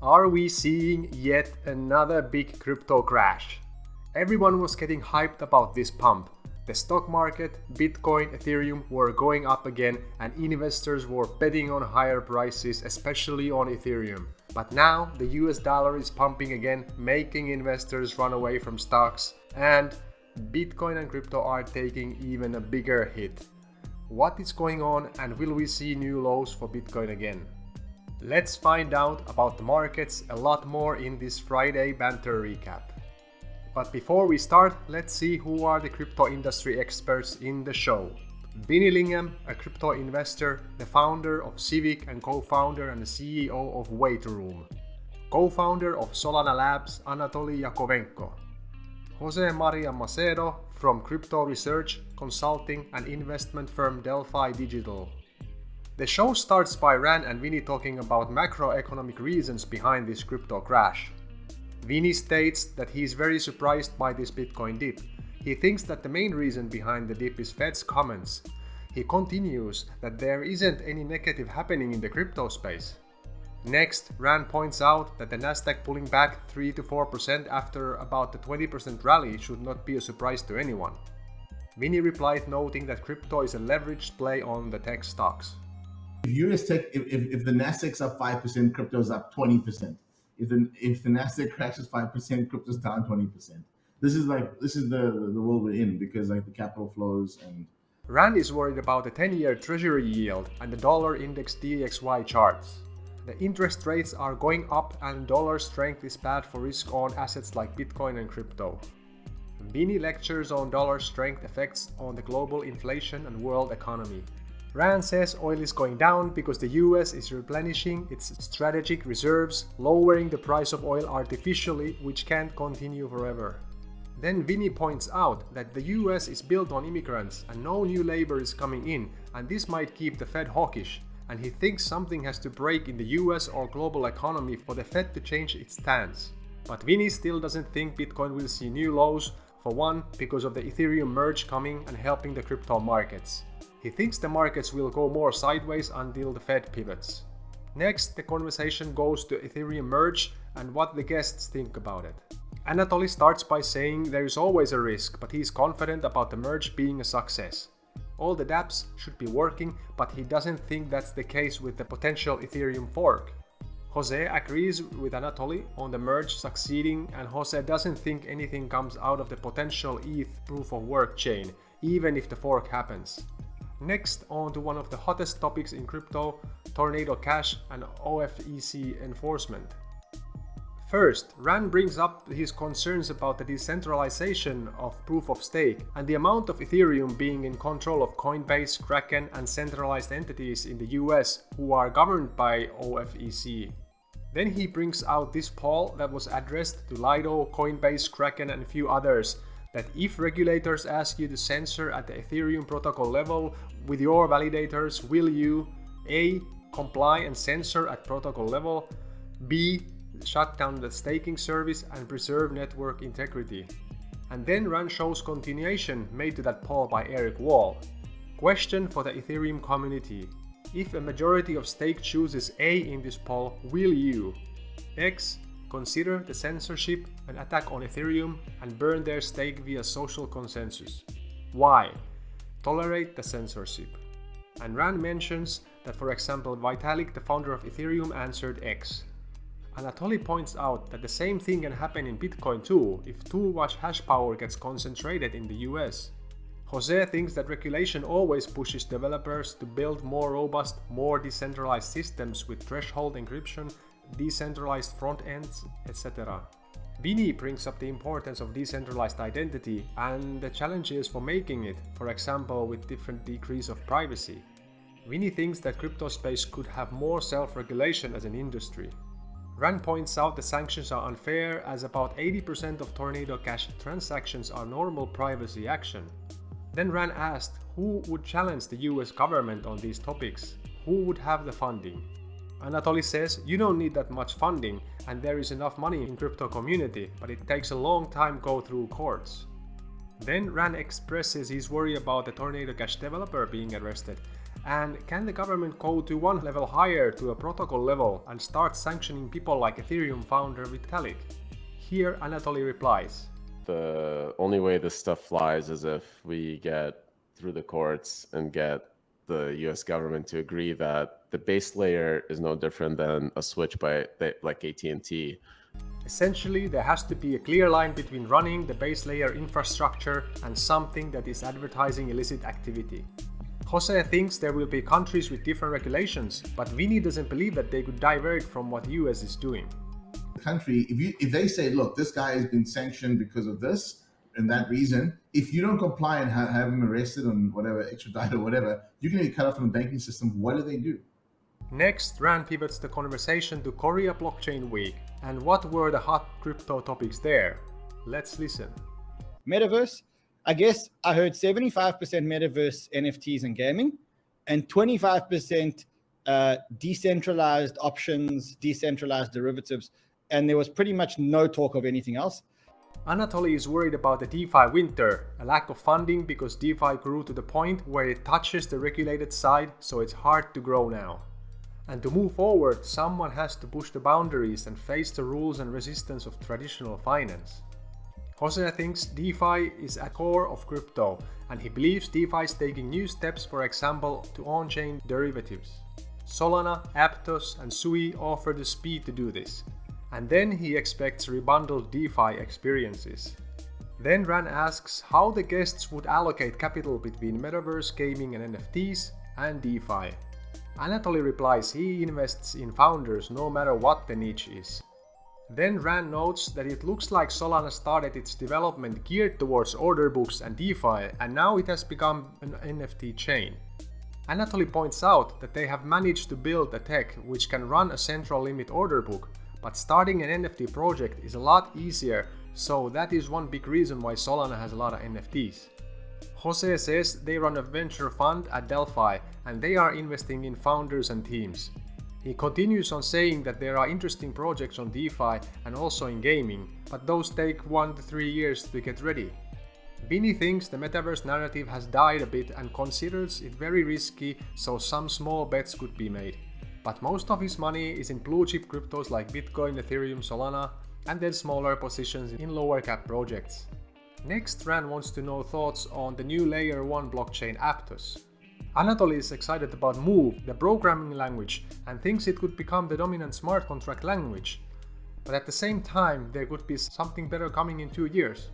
Are we seeing yet another big crypto crash? Everyone was getting hyped about this pump. The stock market, Bitcoin, Ethereum were going up again and investors were betting on higher prices, especially on Ethereum. But now the US dollar is pumping again, making investors run away from stocks, and Bitcoin and crypto are taking even a bigger hit. What is going on, and will we see new lows for Bitcoin again? Let's find out about the markets a lot more in this Friday Banter recap. But before we start, let's see who are the crypto industry experts in the show. Vinny Lingham, a crypto investor, the founder of Civic and co-founder and CEO of Waitroom. Co-founder of Solana Labs, Anatoly Yakovenko. Jose Maria Macedo from crypto research, consulting and investment firm Delphi Digital. The show starts by Ran and Vinny talking about macroeconomic reasons behind this crypto crash. Vinny states that he is very surprised by this Bitcoin dip. He thinks that the main reason behind the dip is Fed's comments. He continues that there isn't any negative happening in the crypto space. Next, Ran points out that the Nasdaq pulling back 3 to 4% after about the 20% rally should not be a surprise to anyone. Vinny replied noting that crypto is a leveraged play on the tech stocks. If the Nasdaq's up 5%, crypto's up 20%. If the Nasdaq crashes 5%, crypto's down 20%. This is the world we're in because the capital flows and. Rand is worried about the 10-year treasury yield and the dollar index DXY charts. The interest rates are going up and dollar strength is bad for risk-on assets like Bitcoin and crypto. Vinny lectures on dollar strength effects on the global inflation and world economy. Rand says oil is going down because the US is replenishing its strategic reserves, lowering the price of oil artificially, which can't continue forever. Then Vinny points out that the US is built on immigrants and no new labor is coming in, and this might keep the Fed hawkish, and he thinks something has to break in the US or global economy for the Fed to change its stance. But Vinny still doesn't think Bitcoin will see new lows, for one, because of the Ethereum merge coming and helping the crypto markets. He thinks the markets will go more sideways until the Fed pivots. Next, the conversation goes to Ethereum merge and what the guests think about it. Anatoly starts by saying there is always a risk, but he is confident about the merge being a success. All the dApps should be working, but he doesn't think that's the case with the potential Ethereum fork. Jose agrees with Anatoly on the merge succeeding, and Jose doesn't think anything comes out of the potential ETH proof of work chain, even if the fork happens. Next, on to one of the hottest topics in crypto, Tornado Cash and OFEC enforcement. First, Rand brings up his concerns about the decentralization of proof of stake and the amount of Ethereum being in control of Coinbase, Kraken and centralized entities in the US who are governed by OFEC. Then he brings out this poll that was addressed to Lido, Coinbase, Kraken and a few others, that if regulators ask you to censor at the Ethereum protocol level with your validators, will you A. comply and censor at protocol level, B. shut down the staking service and preserve network integrity? And then Rand shows continuation made to that poll by Eric Wall. Question for the Ethereum community. If a majority of stake chooses A in this poll, will you X. consider the censorship and attack on Ethereum and burn their stake via social consensus? Y. tolerate the censorship? And Rand mentions that, for example, Vitalik, the founder of Ethereum, answered X. Anatoly points out that the same thing can happen in Bitcoin too if too much hash power gets concentrated in the US. Jose thinks that regulation always pushes developers to build more robust, more decentralized systems with threshold encryption, decentralized front ends, etc. Vinny brings up the importance of decentralized identity and the challenges for making it, for example with different degrees of privacy. Vinny thinks that crypto space could have more self-regulation as an industry. Rand points out the sanctions are unfair as about 80% of Tornado Cash transactions are normal privacy action. Then Rand asked who would challenge the US government on these topics, who would have the funding. Anatoly says you don't need that much funding and there is enough money in crypto community, but it takes a long time go through courts. Then Rand expresses his worry about the Tornado Cash developer being arrested And can the government go to one level higher to a protocol level and start sanctioning people like Ethereum founder Vitalik? Here Anatoly replies. The only way this stuff flies is if we get through the courts and get the US government to agree that the base layer is no different than a switch by like AT&T. Essentially, there has to be a clear line between running the base layer infrastructure and something that is advertising illicit activity. Jose thinks there will be countries with different regulations, but Vinny doesn't believe that they could diverge from what US is doing. The country, if they say, look, this guy has been sanctioned because of this and that reason, if you don't comply and have him arrested and whatever, extradited or whatever, you're going to be cut off from the banking system. What do they do? Next, Rand pivots the conversation to Korea Blockchain Week. And what were the hot crypto topics there? Let's listen. Metaverse, I guess I heard 75% metaverse NFTs and gaming, and 25% decentralized options, decentralized derivatives, and there was pretty much no talk of anything else. Anatoly is worried about the DeFi winter, a lack of funding because DeFi grew to the point where it touches the regulated side, so it's hard to grow now. And to move forward, someone has to push the boundaries and face the rules and resistance of traditional finance. Jose thinks DeFi is at the core of crypto, and he believes DeFi is taking new steps, for example, to on-chain derivatives. Solana, Aptos, and Sui offer the speed to do this. And then he expects rebundled DeFi experiences. Then Ran asks how the guests would allocate capital between metaverse gaming and NFTs and DeFi. Anatoly replies he invests in founders no matter what the niche is. Then Rand notes that it looks like Solana started its development geared towards order books and DeFi, and now it has become an NFT chain. Anatoly points out that they have managed to build a tech which can run a central limit order book, but starting an NFT project is a lot easier, so that is one big reason why Solana has a lot of NFTs. Jose says they run a venture fund at Delphi and they are investing in founders and teams. He continues on saying that there are interesting projects on DeFi and also in gaming, but those take 1 to 3 years to get ready. Vinny thinks the metaverse narrative has died a bit and considers it very risky, so some small bets could be made. But most of his money is in blue chip cryptos like Bitcoin, Ethereum, Solana, and then smaller positions in lower cap projects. Next, Ran wants to know thoughts on the new layer 1 blockchain Aptos. Anatoly is excited about Move, the programming language, and thinks it could become the dominant smart contract language. But at the same time, there could be something better coming in 2 years.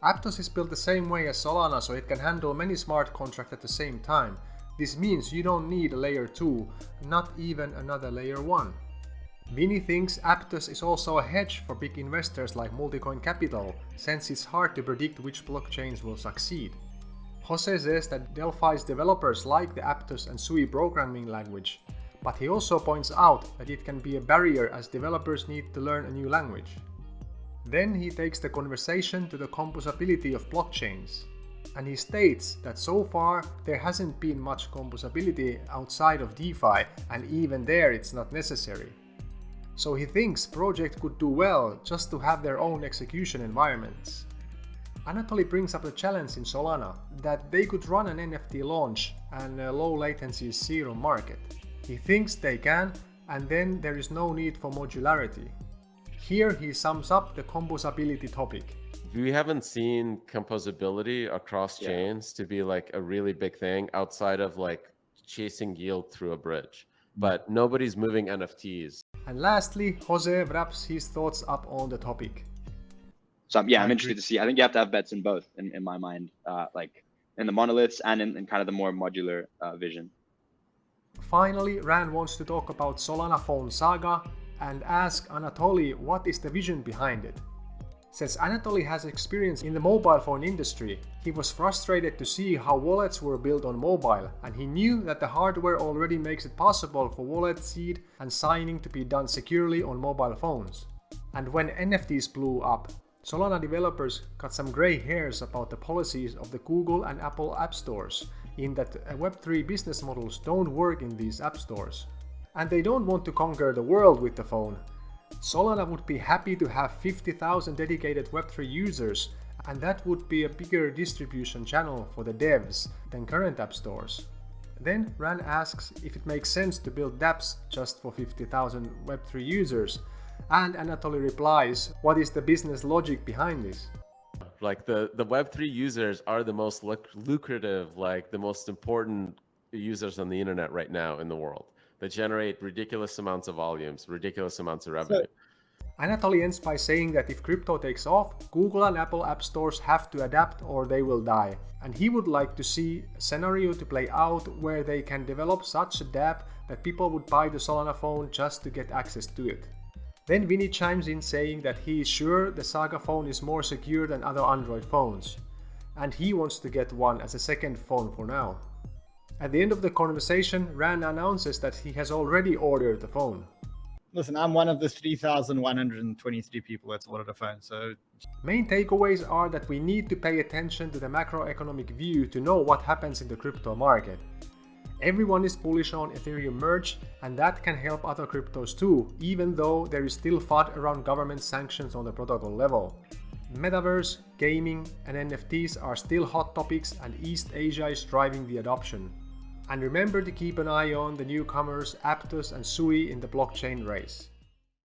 Aptos is built the same way as Solana, so it can handle many smart contracts at the same time. This means you don't need a layer 2, not even another layer 1. Vinny thinks Aptos is also a hedge for big investors like Multicoin Capital, since it's hard to predict which blockchains will succeed. Jose says that Delphi's developers like the Aptos and Sui programming language, but he also points out that it can be a barrier as developers need to learn a new language. Then he takes the conversation to the composability of blockchains, and he states that so far there hasn't been much composability outside of DeFi, and even there it's not necessary. So he thinks projects could do well just to have their own execution environments. Anatoly brings up a challenge in Solana, that they could run an NFT launch and a low latency zero market. He thinks they can, and then there is no need for modularity. Here he sums up the composability topic. We haven't seen composability across chains to be like a really big thing outside of like chasing yield through a bridge. But nobody's moving NFTs. And lastly, Jose wraps his thoughts up on the topic. So I'm interested to see. I think you have to have bets in both, in my mind, like in the monoliths and in kind of the more modular vision. Finally, Rand wants to talk about Solana phone saga and ask Anatoly what is the vision behind it. Since Anatoly has experience in the mobile phone industry, he was frustrated to see how wallets were built on mobile, and he knew that the hardware already makes it possible for wallet seed and signing to be done securely on mobile phones. And when NFTs blew up, Solana developers got some grey hairs about the policies of the Google and Apple app stores, in that Web3 business models don't work in these app stores. And they don't want to conquer the world with the phone. Solana would be happy to have 50,000 dedicated Web3 users, and that would be a bigger distribution channel for the devs than current app stores. Then Ran asks if it makes sense to build dApps just for 50,000 Web3 users, and Anatoly replies, what is the business logic behind this? Like the Web3 users are the most lucrative, like the most important users on the internet right now in the world. They generate ridiculous amounts of volumes, ridiculous amounts of revenue. Anatoly ends by saying that if crypto takes off, Google and Apple app stores have to adapt or they will die. And he would like to see a scenario to play out where they can develop such a dApp that people would buy the Solana phone just to get access to it. Then Vinny chimes in saying that he is sure the Saga phone is more secure than other Android phones, and he wants to get one as a second phone for now. At the end of the conversation, Ran announces that he has already ordered the phone. Listen, I'm one of the 3,123 people that's ordered a phone, so... Main takeaways are that we need to pay attention to the macroeconomic view to know what happens in the crypto market. Everyone is bullish on Ethereum merge, and that can help other cryptos too, even though there is still FUD around government sanctions on the protocol level. Metaverse, gaming, and NFTs are still hot topics, and East Asia is driving the adoption. And remember to keep an eye on the newcomers Aptos and Sui in the blockchain race.